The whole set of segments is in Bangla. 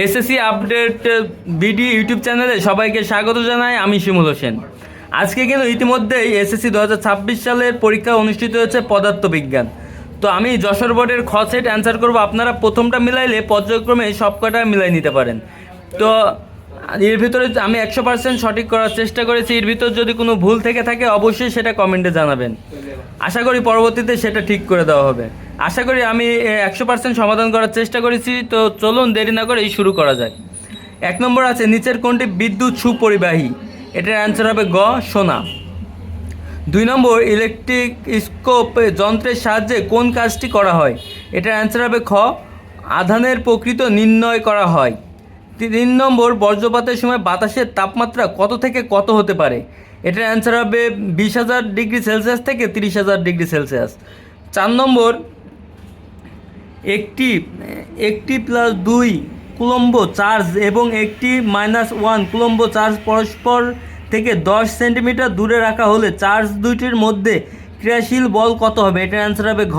এসএসসি আপডেট বিডি ইউটিউব চ্যানেলে সবাইকে স্বাগত জানাই। আমি শিমুল হোসেন। আজকে কিন্তু ইতিমধ্যেই এসএসসি 2026 সালের পরীক্ষা অনুষ্ঠিত হয়েছে পদার্থবিজ্ঞান। তো আমি যশোর বোর্ডের খ সেট অ্যান্সার করব। আপনারা প্রথমটা মিলাইলে পর্যায়ক্রমে সব কটা মিলাই নিতে পারেন। তো এর ভিতরে আমি 100% সঠিক করার চেষ্টা করেছি। এর ভিতর যদি কোনো ভুল থেকে থাকে অবশ্যই সেটা কমেন্টে জানাবেন। আশা করি পরবর্তীতে সেটা ঠিক করে দেওয়া হবে। আশা করি আমি 100% সমাধান করার চেষ্টা করেছি। তো চলুন দেরি না করে শুরু করা যায়। 1 নম্বর আছে, নিচের কোনটি বিদ্যুৎ সুপরিবাহী? এটার অ্যান্সার হবে গ, সোনা। 2 নম্বর, ইলেকট্রিক স্কোপ যন্ত্রের সাহায্যে কোন কাজটি করা হয়? এটার অ্যান্সার হবে খ, আধানের প্রকৃত নির্ণয় করা হয়। 3 নম্বর, বজ্রপাতের সময় বাতাসের তাপমাত্রা কত থেকে কত হতে পারে? এটার অ্যান্সার হবে 20,000 ডিগ্রি সেলসিয়াস থেকে 30,000 ডিগ্রি সেলসিয়াস। 4 নম্বর, একটি +2 কুলম্ব চার্জ এবং একটি -1 কুলম্ব চার্জ পরস্পর থেকে 10 সেন্টিমিটার দূরে রাখা হলে চার্জ দুইটির মধ্যে ক্রিয়াশীল বল কত হবে? এটার অ্যান্সার হবে ঘ।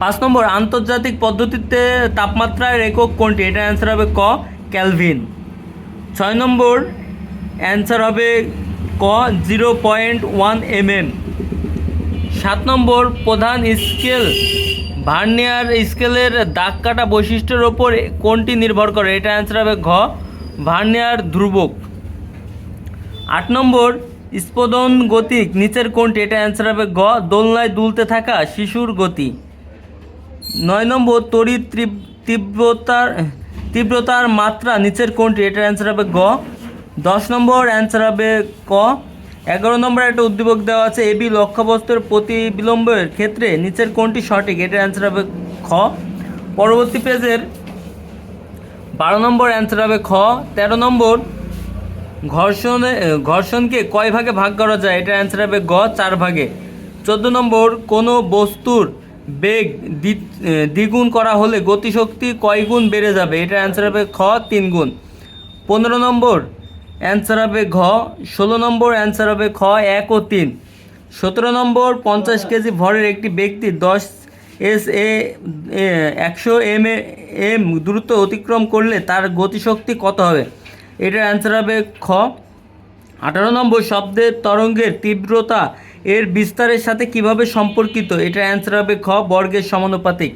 5 নম্বর, আন্তর্জাতিক পদ্ধতিতে তাপমাত্রার একক কোনটি? এটার অ্যান্সার হবে ক, ক্যালভিন। 6 নম্বর অ্যান্সার হবে ক, 0.1 mm। 7 নম্বর, প্রধান স্কেল ভার্নিয়ার স্কেলের দাগ কাটা বৈশিষ্ট্যের ওপর কোনটি নির্ভর করে? এটা অ্যান্সার হবে ঘ, ভার্নিয়ার ধ্রুবক। 8 নম্বর, স্পন্দন গতি নিচের কোনটি? এটা অ্যান্সার হবে গ, দোলনায় দুলতে থাকা শিশুর গতি। 9 নম্বর, তড়িৎ তীব্রতার মাত্রা নিচের কোনটি? এটার অ্যান্সার হবে গ। 10 নম্বর অ্যান্সার হবে ক। 11 নম্বর একটা উদ্দীপক দেওয়া আছে, এবি লক্ষ্যবস্তুর প্রতিবিলম্বের ক্ষেত্রে নিচের কোনটি সঠিক? এটার অ্যান্সার হবে খ। পরবর্তী পেজের 12 নম্বর অ্যান্সার হবে খ। 13 নম্বর, ঘর্ষণকে কয় ভাগে ভাগ করা যায়? এটার অ্যান্সার হবে গ, 4 ভাগে। 14 নম্বর, কোনো বস্তুর বেগ দ্বিগুণ করা হলে গতিশক্তি কয় গুণ বেড়ে যাবে? এটার অ্যান্সার হবে খ, 3 গুণ। 15 নম্বর অ্যান্সার হবে ঘ। 16 নম্বর অ্যান্সার হবে খ, 1 ও 3। 17 নম্বর, 50 কেজি ভরের একটি ব্যক্তি 10 SA 100 mm দ্রুত অতিক্রম করলে তার গতিশক্তি কত হবে? এটার অ্যান্সার হবে খ। 18 নম্বর, শব্দের তরঙ্গের তীব্রতা এর বিস্তারের সাথে কিভাবে সম্পর্কিত? এটার অ্যান্সার হবে খ, বর্গের সমানুপাতিক।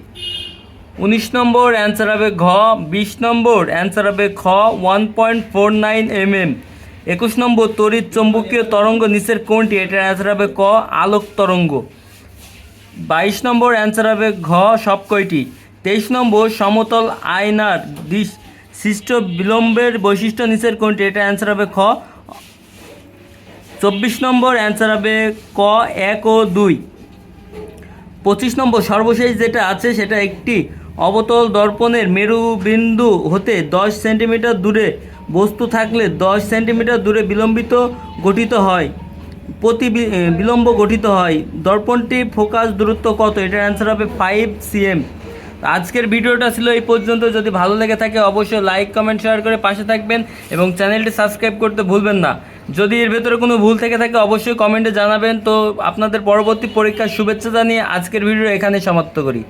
19 নম্বর অ্যান্সার হবে ঘ। 20 নম্বর অ্যান্সার হবে খ, 1.49 mm। 21 নম্বর, তড়িৎ চৌম্বকীয় তরঙ্গ নিচের কোনটি? এটার অ্যান্সার হবে ক, আলোক তরঙ্গ। 22 নম্বর অ্যান্সার হবে ঘ, সব কয়টি। 23 নম্বর, সমতল আয়নার সৃষ্ট বিলম্বের বৈশিষ্ট্য নিচের কোনটি? এটার অ্যান্সার হবে খ। 24 নম্বর অ্যান্সার হবে ক, 1 ও 2। 25 নম্বর, সর্বশেষ যেটা আছে সেটা একটি অবতল দর্পণের মেরুবিন্দু হতে 10 সেন্টিমিটার দূরে বস্তু থাকলে 10 সেন্টিমিটার দূরে বিলম্ব গঠিত হয়। দর্পণটি ফোকাস দূরত্ব কত? এটার অ্যান্সার হবে 5 cm। আজকের ভিডিওটা ছিল এই পর্যন্ত। যদি ভালো লেগে থাকে অবশ্যই লাইক, কমেন্ট, শেয়ার করে পাশে থাকবেন এবং চ্যানেলটি সাবস্ক্রাইব করতে ভুলবেন না। যদি এর ভেতরে কোনো ভুল থেকে থাকে অবশ্যই কমেন্টে জানাবেন। তো আপনাদের পরবর্তী পরীক্ষার শুভেচ্ছা জানিয়ে আজকের ভিডিও এখানে সমাপ্ত করি।